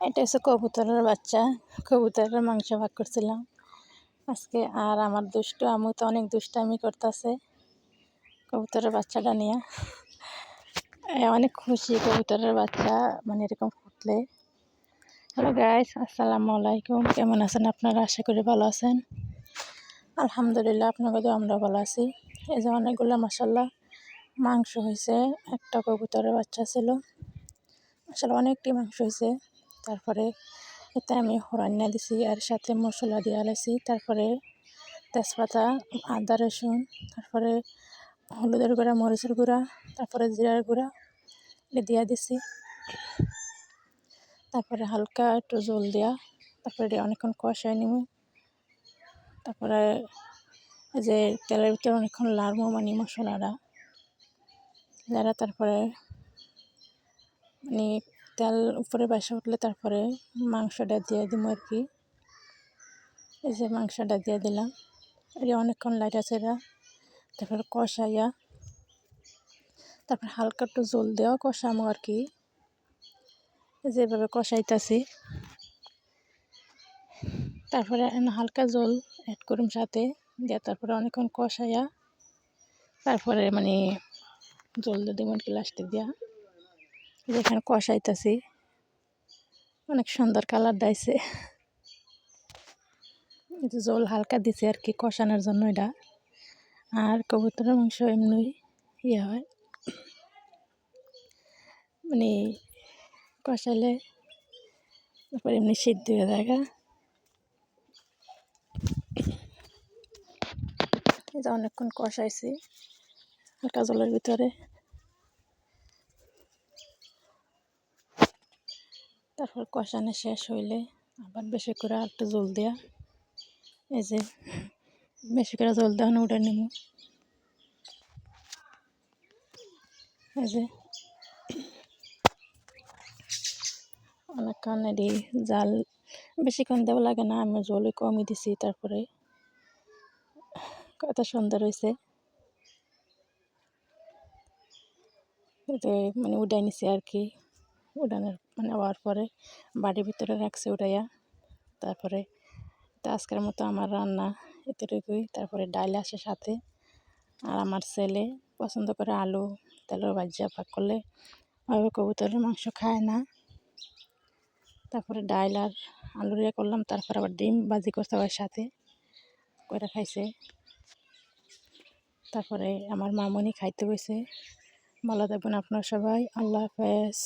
এটা হচ্ছে কবুতরের বাচ্চা। কবুতরের মাংস ভাগ করছিলাম আজকে। আর আমার দুষ্টু আমু তো অনেক দুষ্টামি করতেছে কবুতরের বাচ্চাটা নিয়ে। অনেক খুশি কবুতরের বাচ্চা মানে এরকম ফুটলে। হ্যালো গাইস, আসসালামু আলাইকুম। কেমন আছেন আপনারা? আশা করি ভালো আছেন। আলহামদুলিল্লাহ, আপনাদের আমরা ভালো আছি। এই যে অনেকগুলো মাশাল্লাহ মাংস হয়েছে। একটা কবুতরের বাচ্চা ছিল, আসলে অনেকটি মাংস হয়েছে। তারপরে এতে আমি রান্না দিছি আর সাথে মশলা দিয়ে আলাইছি। তারপরে তেজপাতা, আদা, রসুন, তারপরে হলুদের গুঁড়া, মরিচের গুঁড়া, তারপরে জিরার গুঁড়া এটা দিয়ে দিছি। তারপরে হালকা একটু জল দেওয়া, তারপরে এটা অনেকক্ষণ কষায় নিব। তারপরে এই যে তেলের ভিতরে অনেকক্ষণ লাড়বো মানে মশলাটা যারা। তারপরে মানে তেল উপরে বাসা উঠলে তারপরে মাংসটা দিয়ে দিব আর কি। এই যে মাংসটা দিয়ে দিলাম, এটা অনেকক্ষণ লাইটা ছেড়া তারপরে কষাইয়া, তারপর হালকা একটু জল দেওয়া কষামো আর কি। যেভাবে কষাইতেছি, তারপরে হালকা জল অ্যাড করুম সাথে দিয়ে, তারপরে অনেকক্ষণ কষাইয়া তারপরে মানে জল দিয়ে দিব আর কি লাস্টে দিয়া। যেখানে কষাইতেছি অনেক সুন্দর কালার দিয়েছে। জল হালকা দিছে আর কি কষানোর জন্য এটা। আর কবুতরের মাংস এমনি ইয়ে হয় মানে কষাইলে তারপরে এমনি সিদ্ধ হয়ে যায়। এটা অনেকক্ষণ কষাইছি হালকা জলের ভিতরে। তারপর কষানো শেষ হইলে আবার বেশি করে আর একটু জল দেওয়া। এই যে বেশি করে জল দেওয়া উঠে নেব। এই যে অনেকক্ষণ এটি জাল বেশিক্ষণ দেওয়া লাগে না, আমি জলে কমই দিছি। তারপরে কত সুন্দর হয়েছে। এতে মানে উঠাই নিছি আর কি। উঠানোর মানে হওয়ার পরে বাড়ির ভিতরে রাখছে উঠাইয়া। তারপরে তো আজকের মতো আমার রান্না এতটুকুই। তারপরে ডাল আসে সাথে। আর আমার ছেলে পছন্দ করে আলু তেলের ভাজা পাক করলে, ওইভাবে কবুতরের মাংস খায় না। তারপরে ডাল আর আলু দিয়ে করলাম, তারপর আবার ডিম ভাজি করতে ওর সাথে করে খাইছে। তারপরে আমার মামনি খাইতে বসে। ভালো থাকবেন আপনারা সবাই। আল্লাহ হাফেজ।